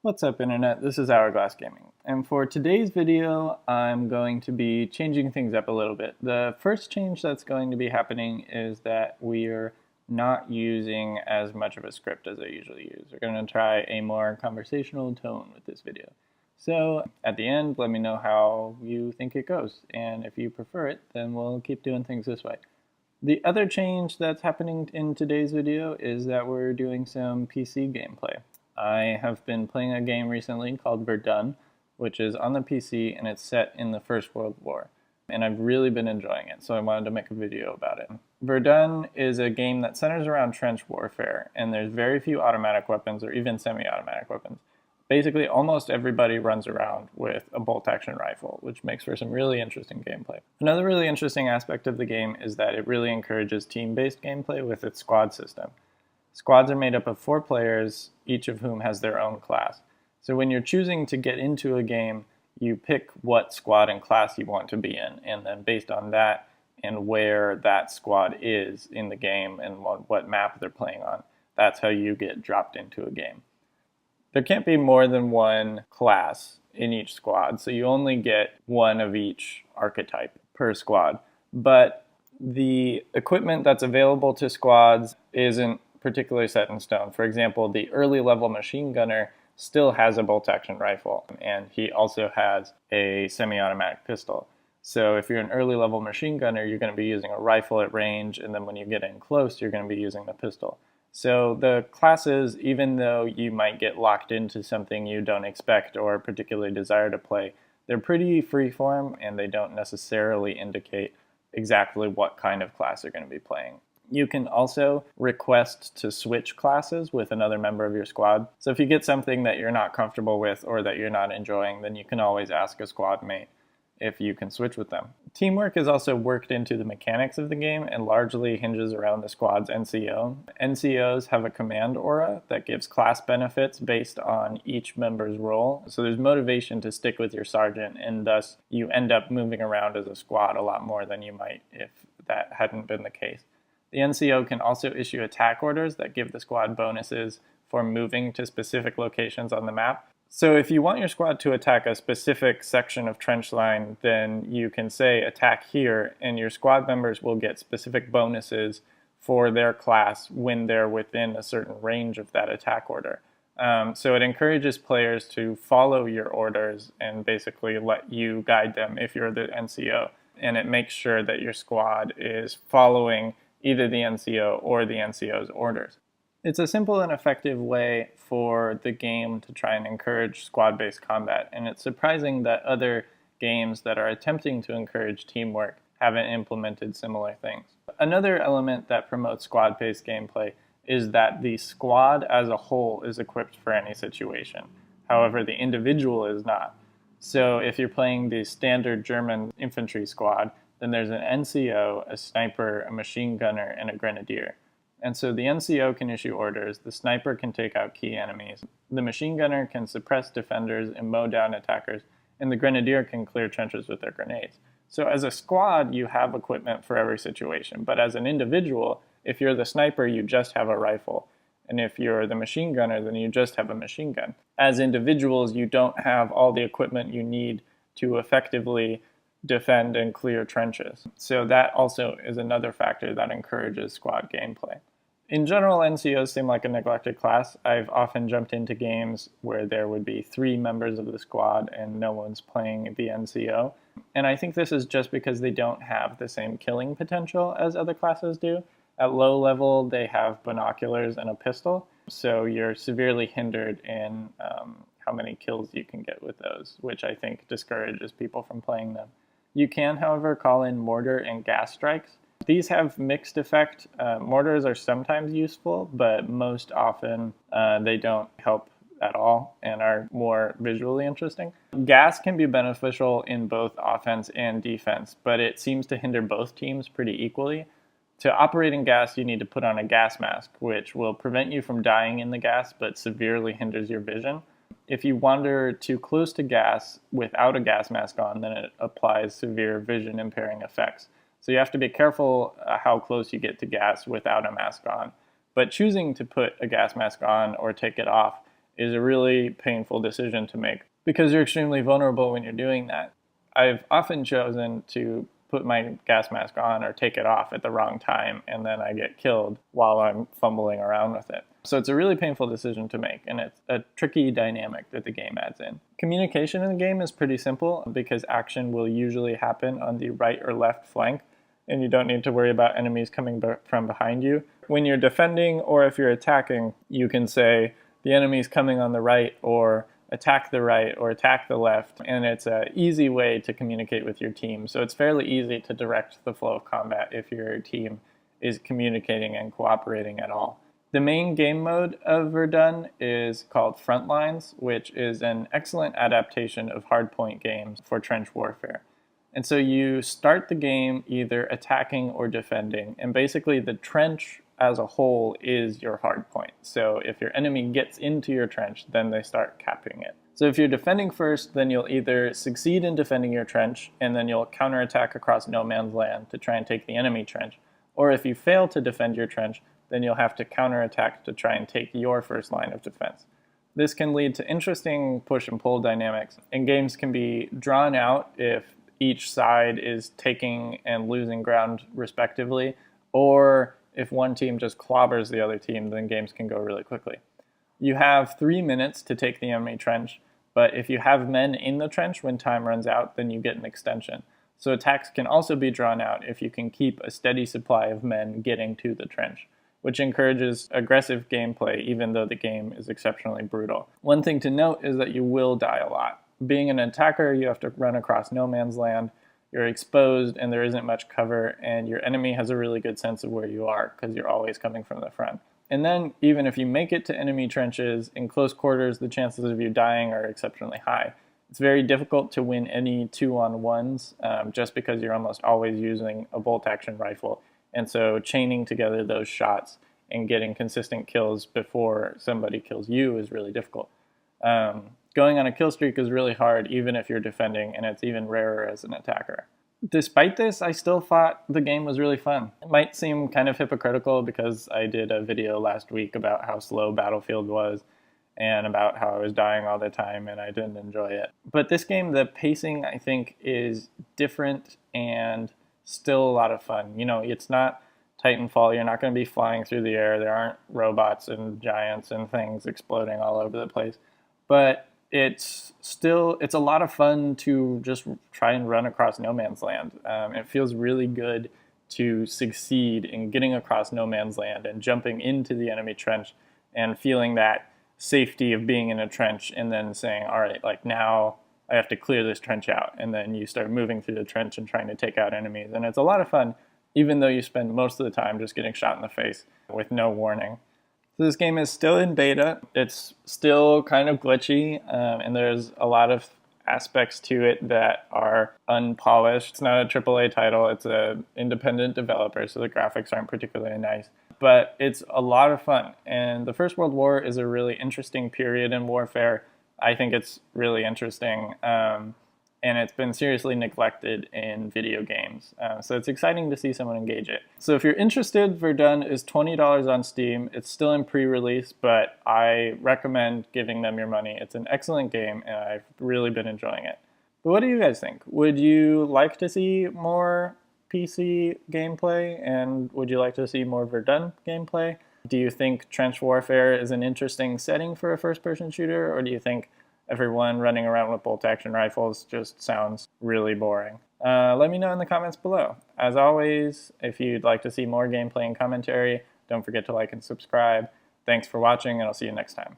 What's up, Internet? This is Hourglass Gaming, and for today's video, I'm going to be changing things up a little bit. The first change that's going to be happening is that we're not using as much of a script as I usually use. We're going to try a more conversational tone with this video. So at the end, let me know how you think it goes, and if you prefer it, then we'll keep doing things this way. The other change that's happening in today's video is that we're doing some PC gameplay. I have been playing a game recently called Verdun, which is on the PC and it's set in the First World War. And I've really been enjoying it, so I wanted to make a video about it. Verdun is a game that centers around trench warfare, and there's very few automatic weapons or even semi-automatic weapons. Basically, almost everybody runs around with a bolt-action rifle, which makes for some really interesting gameplay. Another really interesting aspect of the game is that it really encourages team-based gameplay with its squad system. Squads are made up of 4 players, each of whom has their own class. So when you're choosing to get into a game, you pick what squad and class you want to be in, and then based on that and where that squad is in the game and what map they're playing on, that's how you get dropped into a game. There can't be more than one class in each squad, so you only get one of each archetype per squad. But the equipment that's available to squads isn't particularly set in stone. For example, the early level machine gunner still has a bolt-action rifle, and he also has a semi-automatic pistol. So if you're an early level machine gunner, you're going to be using a rifle at range, and then when you get in close, you're going to be using the pistol. So the classes, even though you might get locked into something you don't expect or particularly desire to play, they're pretty freeform and they don't necessarily indicate exactly what kind of class you're going to be playing. You can also request to switch classes with another member of your squad. So if you get something that you're not comfortable with or that you're not enjoying, then you can always ask a squad mate if you can switch with them. Teamwork is also worked into the mechanics of the game and largely hinges around the squad's NCO. NCOs have a command aura that gives class benefits based on each member's role. So there's motivation to stick with your sergeant, and thus you end up moving around as a squad a lot more than you might if that hadn't been the case. The NCO can also issue attack orders that give the squad bonuses for moving to specific locations on the map. So if you want your squad to attack a specific section of trench line, then you can say attack here, and your squad members will get specific bonuses for their class when they're within a certain range of that attack order. So it encourages players to follow your orders and basically let you guide them if you're the NCO. And it makes sure that your squad is following either the NCO or the NCO's orders. It's a simple and effective way for the game to try and encourage squad-based combat, and it's surprising that other games that are attempting to encourage teamwork haven't implemented similar things. Another element that promotes squad-based gameplay is that the squad as a whole is equipped for any situation. However, the individual is not. So if you're playing the standard German infantry squad, then there's an NCO, a sniper, a machine gunner, and a grenadier. And so the NCO can issue orders, the sniper can take out key enemies, the machine gunner can suppress defenders and mow down attackers, and the grenadier can clear trenches with their grenades. So as a squad, you have equipment for every situation, but as an individual, if you're the sniper, you just have a rifle. And if you're the machine gunner, then you just have a machine gun. As individuals, you don't have all the equipment you need to effectively defend and clear trenches. So that also is another factor that encourages squad gameplay. In general, NCOs seem like a neglected class. I've often jumped into games where there would be 3 members of the squad and no one's playing the NCO. And I think this is just because they don't have the same killing potential as other classes do. At low level, they have binoculars and a pistol, so you're severely hindered in how many kills you can get with those, which I think discourages people from playing them. You can, however, call in mortar and gas strikes. These have mixed effect. Mortars are sometimes useful, but most often they don't help at all and are more visually interesting. Gas can be beneficial in both offense and defense, but it seems to hinder both teams pretty equally. To operate in gas, you need to put on a gas mask, which will prevent you from dying in the gas, but severely hinders your vision. If you wander too close to gas without a gas mask on, then it applies severe vision impairing effects. So you have to be careful how close you get to gas without a mask on. But choosing to put a gas mask on or take it off is a really painful decision to make because you're extremely vulnerable when you're doing that. I've often chosen to put my gas mask on or take it off at the wrong time, and then I get killed while I'm fumbling around with it. So it's a really painful decision to make, and it's a tricky dynamic that the game adds in. Communication in the game is pretty simple because action will usually happen on the right or left flank, and you don't need to worry about enemies coming from behind you. When you're defending or if you're attacking, you can say the enemy's coming on the right, or attack the right, or attack the left, and it's an easy way to communicate with your team. So it's fairly easy to direct the flow of combat if your team is communicating and cooperating at all. The main game mode of Verdun is called Frontlines, which is an excellent adaptation of hardpoint games for trench warfare. And so you start the game either attacking or defending, and basically the trench as a whole is your hard point. So if your enemy gets into your trench, then they start capping it. So if you're defending first, then you'll either succeed in defending your trench, and then you'll counterattack across no man's land to try and take the enemy trench. Or if you fail to defend your trench, then you'll have to counterattack to try and take your first line of defense. This can lead to interesting push and pull dynamics, and games can be drawn out if each side is taking and losing ground respectively, or if one team just clobbers the other team, then games can go really quickly. You have 3 minutes to take the enemy trench, but if you have men in the trench when time runs out, then you get an extension. So attacks can also be drawn out if you can keep a steady supply of men getting to the trench, which encourages aggressive gameplay even though the game is exceptionally brutal. One thing to note is that you will die a lot. Being an attacker, you have to run across no man's land. You're exposed and there isn't much cover, and your enemy has a really good sense of where you are because you're always coming from the front. And then even if you make it to enemy trenches, in close quarters the chances of you dying are exceptionally high. It's very difficult to win any 2-on-1s just because you're almost always using a bolt-action rifle. And so chaining together those shots and getting consistent kills before somebody kills you is really difficult. Going on a kill streak is really hard even if you're defending, and it's even rarer as an attacker. Despite this, I still thought the game was really fun. It might seem kind of hypocritical because I did a video last week about how slow Battlefield was and about how I was dying all the time and I didn't enjoy it. But this game, the pacing, I think, is different and still a lot of fun. You know, it's not Titanfall. You're not going to be flying through the air. There aren't robots and giants and things exploding all over the place. But it's a lot of fun to just try and run across no man's land. It feels really good to succeed in getting across no man's land and jumping into the enemy trench and feeling that safety of being in a trench and then saying, all right, like now I have to clear this trench out. And then you start moving through the trench and trying to take out enemies. And it's a lot of fun, even though you spend most of the time just getting shot in the face with no warning. So this game is still in beta. It's still kind of glitchy, and there's a lot of aspects to it that are unpolished. It's not a AAA title. It's an independent developer, so the graphics aren't particularly nice. But it's a lot of fun, and the First World War is a really interesting period in warfare. I think it's really interesting, and it's been seriously neglected in video games. So it's exciting to see someone engage it. So if you're interested, Verdun is $20 on Steam. It's still in pre-release, but I recommend giving them your money. It's an excellent game, and I've really been enjoying it. But what do you guys think? Would you like to see more PC gameplay, and would you like to see more Verdun gameplay? Do you think trench warfare is an interesting setting for a first-person shooter, or do you think everyone running around with bolt-action rifles just sounds really boring? Let me know in the comments below. As always, if you'd like to see more gameplay and commentary, don't forget to like and subscribe. Thanks for watching, and I'll see you next time.